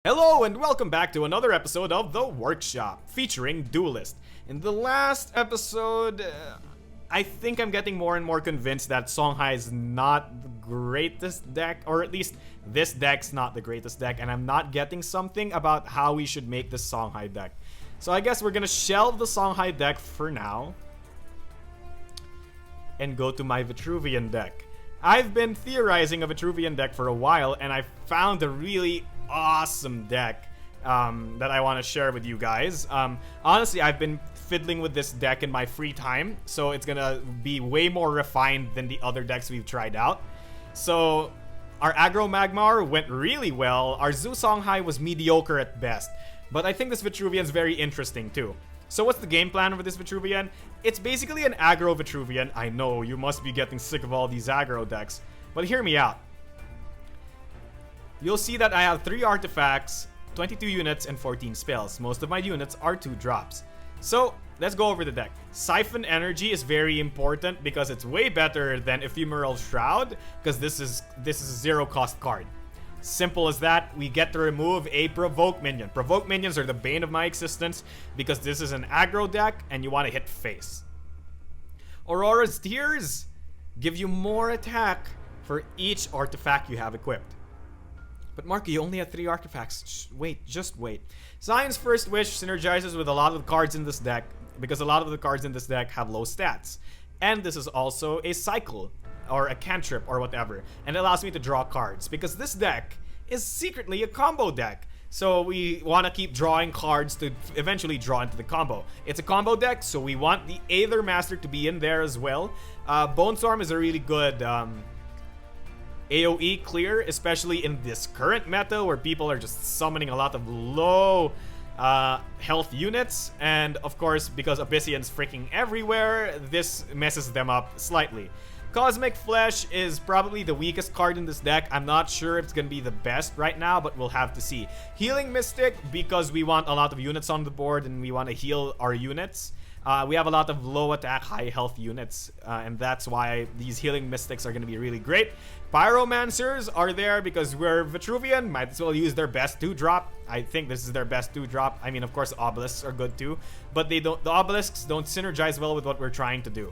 Hello and welcome back to another episode of The Workshop, featuring Duelyst. In the last episode, I think I'm getting more and more convinced that Songhai is not the greatest deck, or at least this deck's not the greatest deck, and I'm not getting something about how we should make this Songhai deck. So I guess we're gonna shelve the Songhai deck for now and go to my Vitruvian deck. I've been theorizing a Vitruvian deck for a while, and I found a really awesome deck that I want to share with you guys. Honestly, I've been fiddling with this deck in my free time, so it's gonna be way more refined than the other decks we've tried out. So our aggro Magmar went really well. Our Zoo Songhai was mediocre at best, but I think this Vitruvian is very interesting too. So what's the game plan for this Vitruvian? It's basically an aggro Vitruvian. I know, you must be getting sick of all these aggro decks, but hear me out. You'll see that I have 3 artifacts, 22 units, and 14 spells. Most of my units are 2 drops. So, let's go over the deck. Siphon Energy is very important because it's way better than Ephemeral Shroud, because this is a 0 cost card. Simple as that. We get to remove a Provoke minion. Provoke minions are the bane of my existence because this is an aggro deck and you want to hit face. Aurora's Tears give you more attack for each artifact you have equipped. But Marky, you only have 3 artifacts. Wait, just wait. Zion's First Wish synergizes with a lot of the cards in this deck because a lot of the cards in this deck have low stats. And this is also a cycle, or a cantrip, or whatever. And it allows me to draw cards because this deck is secretly a combo deck. So we want to keep drawing cards to eventually draw into the combo. It's a combo deck, so we want the Aether Master to be in there as well. Bone Storm is a really good AoE clear, especially in this current meta where people are just summoning a lot of low health units, and of course because Abyssian's freaking everywhere, this messes them up slightly. Cosmic Flesh is probably the weakest card in this deck. I'm not sure if it's gonna be the best right now, but we'll have to see. Healing Mystic, because we want a lot of units on the board and we want to heal our units. We have a lot of low attack, high health units, and that's why these Healing Mystics are going to be really great. Pyromancers are there because we're Vitruvian, might as well use their best 2-drop. I think this is their best 2-drop. I mean, of course, Obelisks are good too, but the Obelisks don't synergize well with what we're trying to do.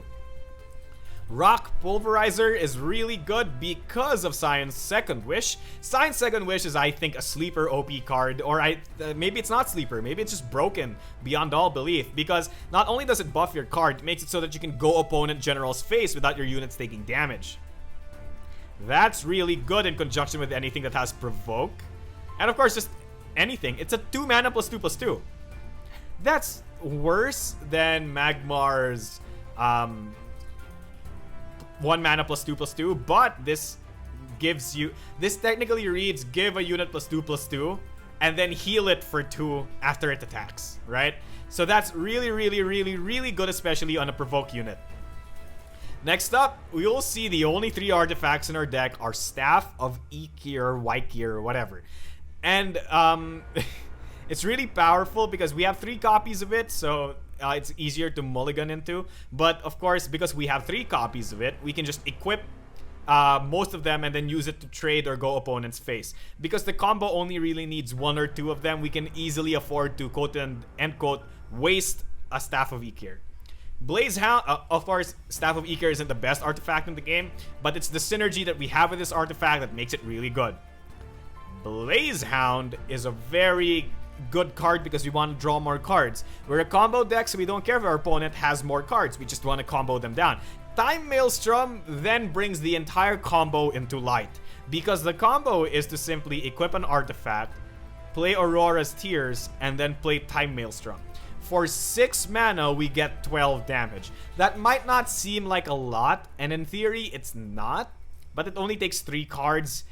Rock Pulverizer is really good because of Scion's Second Wish. Scion's Second Wish is, I think, a sleeper OP card, or maybe it's not sleeper, maybe it's just broken beyond all belief, because not only does it buff your card, it makes it so that you can go opponent general's face without your units taking damage. That's really good in conjunction with anything that has Provoke. And of course, just anything. It's a 2 mana +2/+2. That's worse than Magmar's 1 mana +2/+2, but this gives you, this technically reads give a unit +2/+2 and then heal it for 2 after it attacks, right? So that's really good, especially on a Provoke unit. Next up, we'll see the only 3 artifacts in our deck are Staff of Ikir, Waikir, whatever. And it's really powerful because we have 3 copies of it, so it's easier to mulligan into. But of course, because we have 3 copies of it, we can just equip most of them and then use it to trade or go opponent's face. Because the combo only really needs 1 or 2 of them, we can easily afford to quote and end quote waste a Staff of Ikir. Blaze Hound, of course, Staff of Ikir isn't the best artifact in the game, but it's the synergy that we have with this artifact that makes it really good. Blaze Hound is a very good card because we want to draw more cards. We're a combo deck, so we don't care if our opponent has more cards. We just want to combo them down. Time Maelstrom then brings the entire combo into light, because the combo is to simply equip an artifact, play Aurora's Tears, and then play Time Maelstrom. For 6 mana, we get 12 damage. That might not seem like a lot, and in theory, it's not, but it only takes 3 cards,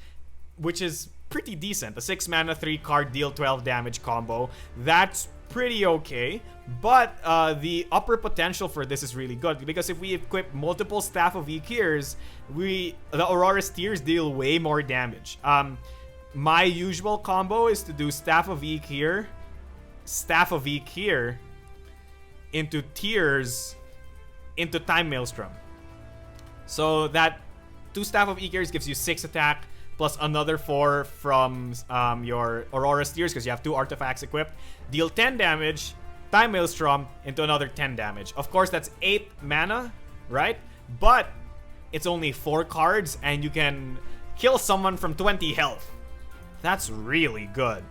which is pretty decent. A 6 mana, 3 card deal 12 damage combo. That's pretty okay, but the upper potential for this is really good because if we equip multiple Staff of Ikirs, the Aurora's Tears deal way more damage. My usual combo is to do Staff of Ikir, into Tears, into Time Maelstrom. So that 2 Staff of Ikirs gives you 6 attack, plus another 4 from your Aurora Steers because you have 2 artifacts equipped. Deal 10 damage, Time Maelstrom into another 10 damage. Of course, that's 8 mana, right? But it's only 4 cards and you can kill someone from 20 health. That's really good.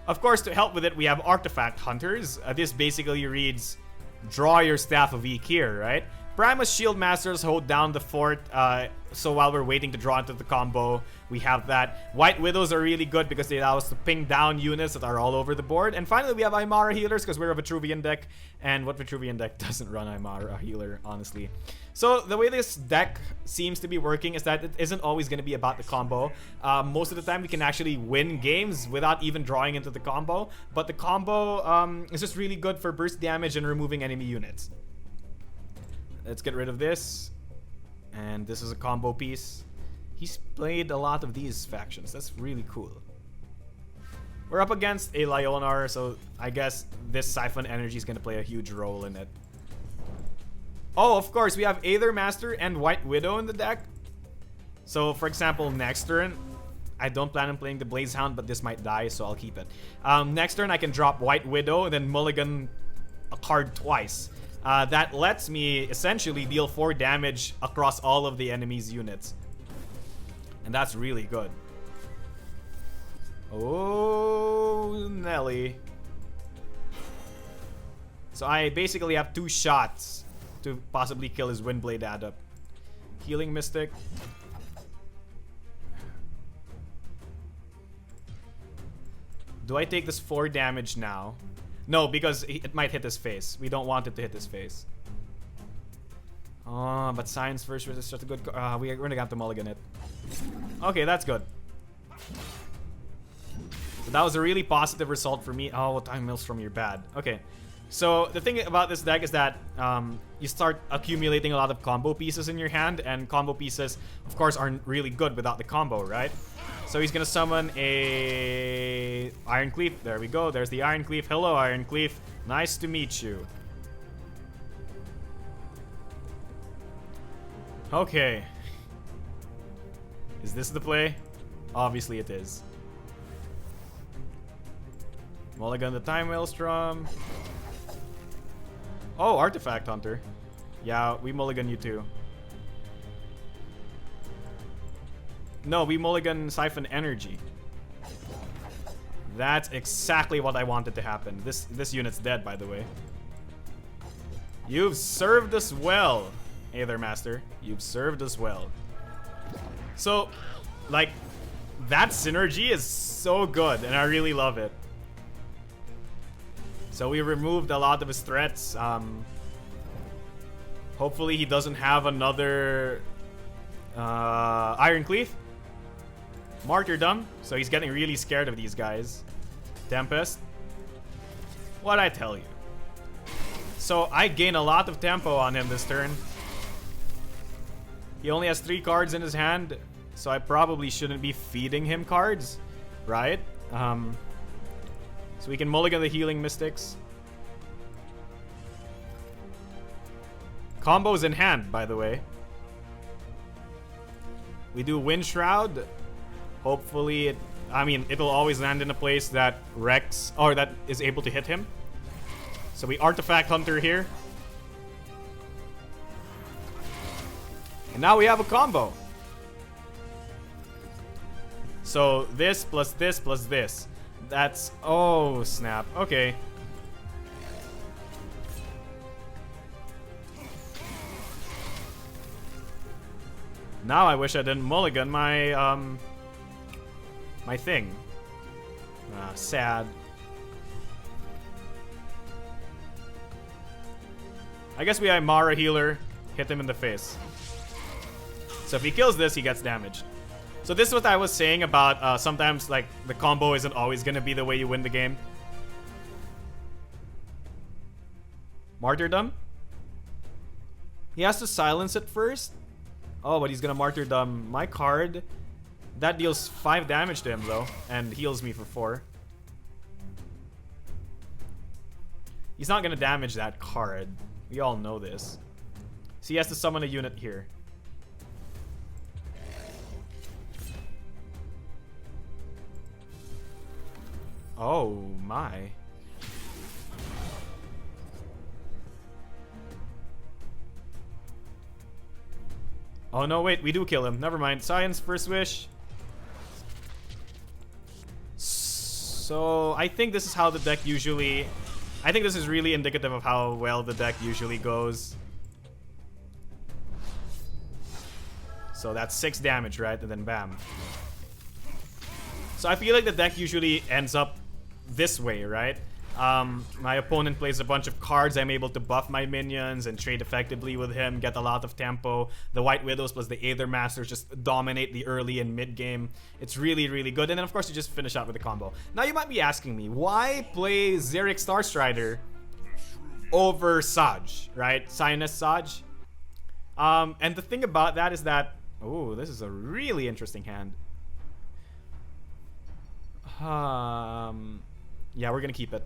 Of course, to help with it, we have Artifact Hunters. This basically reads, draw your Staff of Ikir, right? Primus Shield Masters hold down the fort, so while we're waiting to draw into the combo, we have that. White Widows are really good because they allow us to ping down units that are all over the board. And finally, we have Aymara Healers because we're a Vitruvian deck. And what Vitruvian deck doesn't run Aymara Healer, honestly? So the way this deck seems to be working is that it isn't always going to be about the combo. Most of the time, we can actually win games without even drawing into the combo. But the combo is just really good for burst damage and removing enemy units. Let's get rid of this. And this is a combo piece. He's played a lot of these factions. That's really cool. We're up against a Leonar, so I guess this Siphon Energy is going to play a huge role in it. Oh, of course, we have Aether Master and White Widow in the deck. So, for example, next turn, I don't plan on playing the Blaze Hound, but this might die, so I'll keep it. Next turn, I can drop White Widow and then mulligan a card twice. That lets me essentially deal 4 damage across all of the enemy's units. And that's really good. Oh, Nelly. So I basically have 2 shots to possibly kill his Windblade Adept. Healing Mystic. Do I take this 4 damage now? No, because it might hit his face. We don't want it to hit his face. Oh, but Science first is such a good... we're gonna have to mulligan it. Okay, that's good. So that was a really positive result for me. Oh, Time Maelstrom, you're bad. Okay. So the thing about this deck is that you start accumulating a lot of combo pieces in your hand, and combo pieces, of course, aren't really good without the combo, right? So he's gonna summon a Iron Cleave. There we go. There's the Iron Cleave. Hello, Iron Cleave. Nice to meet you. Okay. Is this the play? Obviously it is. Mulligan the Time Maelstrom. Oh, Artifact Hunter. Yeah, we mulligan you too. No, we mulligan Siphon Energy. That's exactly what I wanted to happen. This unit's dead, by the way. You've served us well, Aether Master. You've served us well. So, like, that synergy is so good, and I really love it. So we removed a lot of his threats. Hopefully he doesn't have another Iron Cleave. Martyrdom. So he's getting really scared of these guys. Tempest. What'd I tell you? So I gain a lot of tempo on him this turn. He only has 3 cards in his hand, so I probably shouldn't be feeding him cards, right? So we can mulligan the Healing Mystics. Combos in hand, by the way. We do Wind Shroud. Hopefully it'll always land in a place that wrecks, or that is able to hit him. So we Artifact Hunter here. And now we have a combo. So this plus this plus this. That's... oh, snap. Okay. Now I wish I didn't mulligan my, my thing. Sad. I guess we Aymara Healer. Hit him in the face. So if he kills this, he gets damaged. So this is what I was saying about sometimes, like, the combo isn't always going to be the way you win the game. Martyrdom? He has to silence it first? Oh, but he's going to Martyrdom my card. That deals 5 damage to him, though, and heals me for 4. He's not going to damage that card. We all know this. So he has to summon a unit here. Oh my. Oh no, wait, we do kill him. Never mind. Science, first wish. So I think this is how the deck usually... I think this is really indicative of how well the deck usually goes. So that's 6 damage, right? And then bam. So I feel like the deck usually ends up this way, right? My opponent plays a bunch of cards. I'm able to buff my minions and trade effectively with him, get a lot of tempo. The White Widows plus the Aether Masters just dominate the early and mid game. It's really, really good. And then, of course, you just finish out with the combo. Now, you might be asking me, why play Xeric Starstrider over Saj, right? Cyanus Saj. And the thing about that is that... Oh, this is a really interesting hand. Yeah, we're gonna keep it.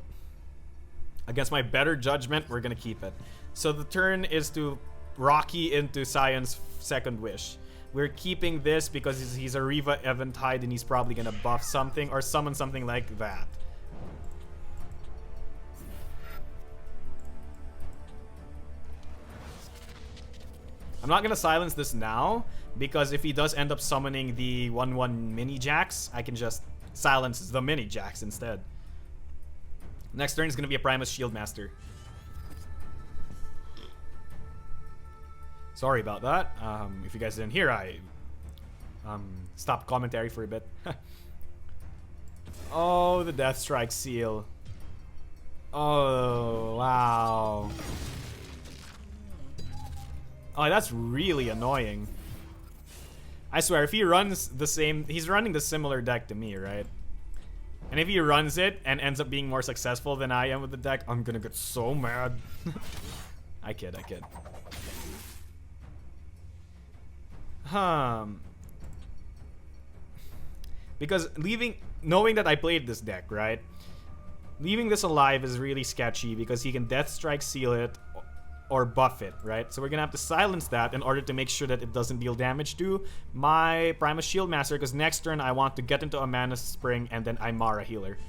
Against my better judgment, we're gonna keep it. So the turn is to Rocky into Science second wish. We're keeping this because he's a Riva Eventide and he's probably gonna buff something or summon something like that. I'm not gonna silence this now because if he does end up summoning the 1/1 mini jacks, I can just silence the mini jacks instead. Next turn is going to be a Primus Shield Master. Sorry about that. If you guys didn't hear, I stopped commentary for a bit. Oh, the Death Strike Seal. Oh, wow. Oh, that's really annoying. I swear, if he runs the same... He's running the similar deck to me, right? And if he runs it and ends up being more successful than I am with the deck, I'm gonna get so mad. I kid. Because knowing that I played this deck, right? Leaving this alive is really sketchy because he can Death Strike Seal it or buff it, right? So we're gonna have to silence that in order to make sure that it doesn't deal damage to my Primus Shield Master, because next turn I want to get into a Mana Spring and then Aymara Healer.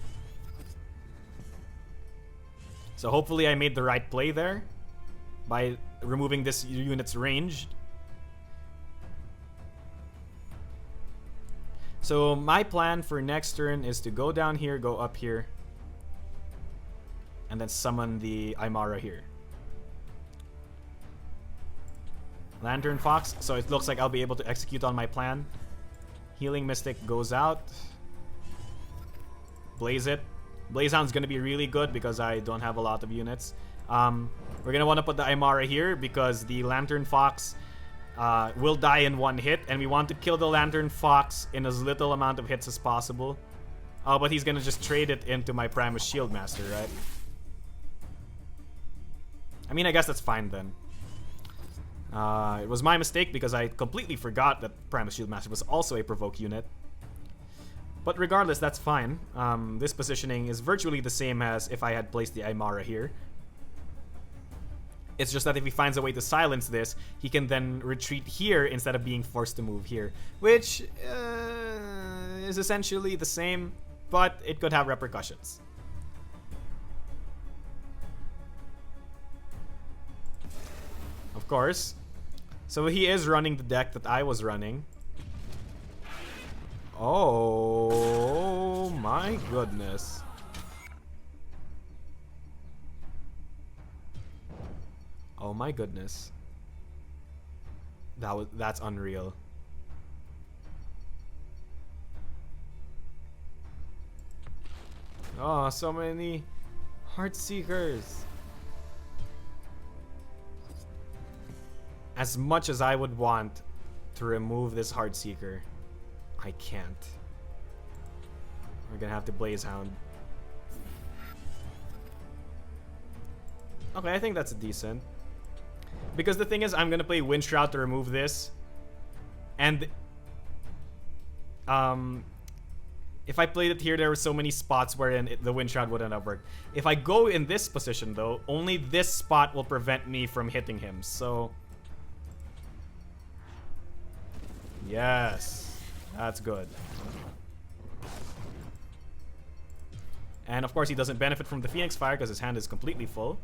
So hopefully I made the right play there by removing this unit's range. So my plan for next turn is to go down here, go up here, and then summon the Aymara here. Lantern Fox, so it looks like I'll be able to execute on my plan. Healing Mystic goes out. Blaze it. Blazehound's gonna be really good because I don't have a lot of units. We're gonna want to put the Aymara here because the Lantern Fox will die in one hit, and we want to kill the Lantern Fox in as little amount of hits as possible. But he's gonna just trade it into my Primus Shield Master, right? I mean, I guess that's fine then. It was my mistake because I completely forgot that Primus Shield Master was also a provoke unit. But regardless, that's fine. This positioning is virtually the same as if I had placed the Aymara here. It's just that if he finds a way to silence this, he can then retreat here instead of being forced to move here. Which is essentially the same, but it could have repercussions. Of course. So he is running the deck that I was running. Oh my goodness. Oh my goodness. That's unreal. Oh, so many Heartseekers. As much as I would want to remove this Heartseeker, I can't. We're gonna have to Blazehound. Okay, I think that's decent. Because the thing is, I'm gonna play Windshroud to remove this. And if I played it here, there were so many spots wherein the Windshroud wouldn't have worked. If I go in this position though, only this spot will prevent me from hitting him, so... Yes, that's good. And of course, he doesn't benefit from the Phoenix Fire because his hand is completely full.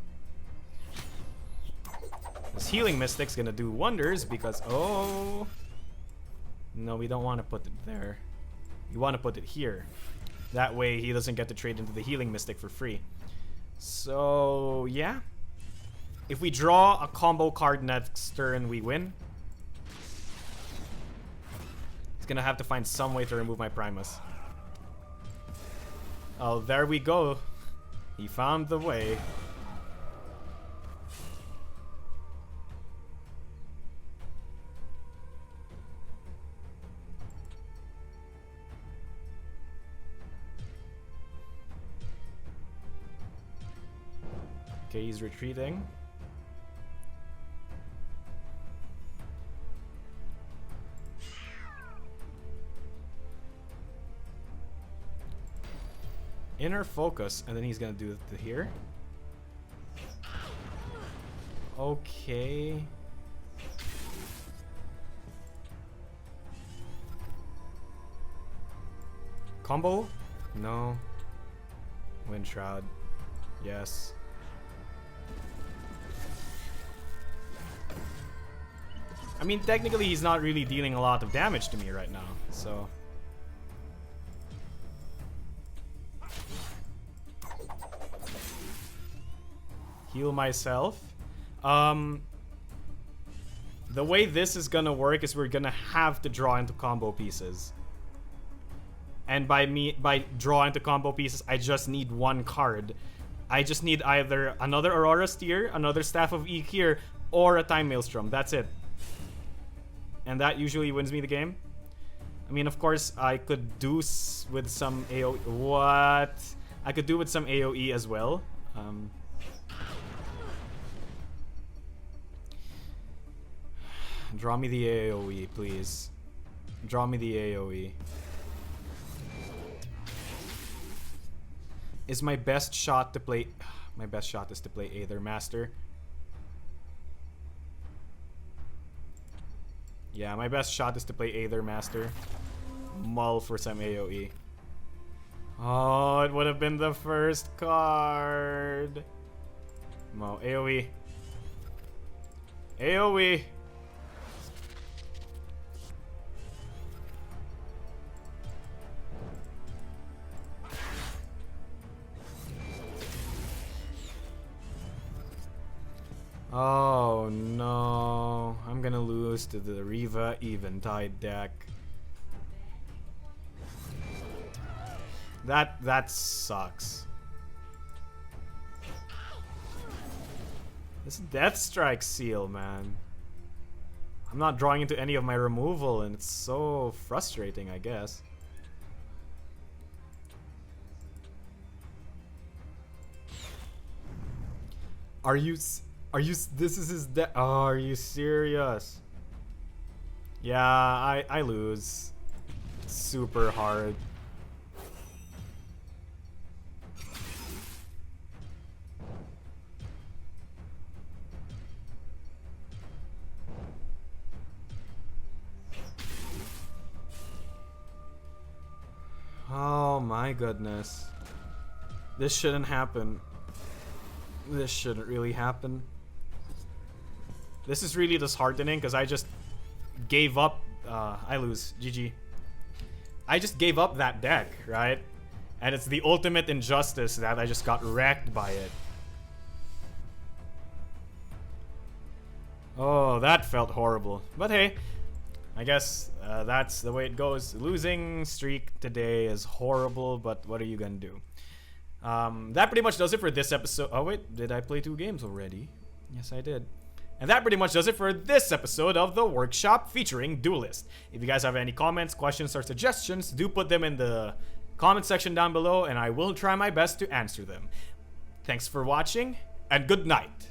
This Healing Mystic's gonna do wonders because... Oh... No, we don't want to put it there. We want to put it here. That way, he doesn't get to trade into the Healing Mystic for free. So, yeah. If we draw a combo card next turn, we win. It's gonna have to find some way to remove my Primus. Oh, there we go. He found the way. Okay, he's retreating. Inner focus, and then he's gonna do it to here. Okay. Combo? No. Wind Shroud. Yes. I mean, technically he's not really dealing a lot of damage to me right now, so... Heal myself. The way this is gonna work is we're gonna have to draw into combo pieces. And by draw into combo pieces, I just need one card. I just need either another Aurora Steer, another Staff of Ikir, or a Time Maelstrom. That's it. And that usually wins me the game. I mean, of course, I could do with some AoE. What? I could do with some AoE as well. Draw me the AoE, please. Draw me the AoE. Is my best shot to play... My best shot is to play Aether Master. Yeah, my best shot is to play Aether Master. Mull for some AoE. Oh, it would have been the first card. Mo, AoE. AoE. Oh no, I'm gonna lose to the Riva Eventide deck. That sucks. This Death Strike Seal, man. I'm not drawing into any of my removal and it's so frustrating, I guess. This is his deck? Oh, are you serious? Yeah, I lose. Super hard. Oh my goodness. This shouldn't happen. This shouldn't really happen. This is really disheartening because I just gave up. I lose. GG. I just gave up that deck, right? And it's the ultimate injustice that I just got wrecked by it. Oh, that felt horrible. But hey, I guess that's the way it goes. Losing streak today is horrible, but what are you gonna do? That pretty much does it for this episode. Oh wait, did I play 2 games already? Yes, I did. And that pretty much does it for this episode of The Workshop featuring Duelyst. If you guys have any comments, questions, or suggestions, do put them in the comment section down below and I will try my best to answer them. Thanks for watching, and good night.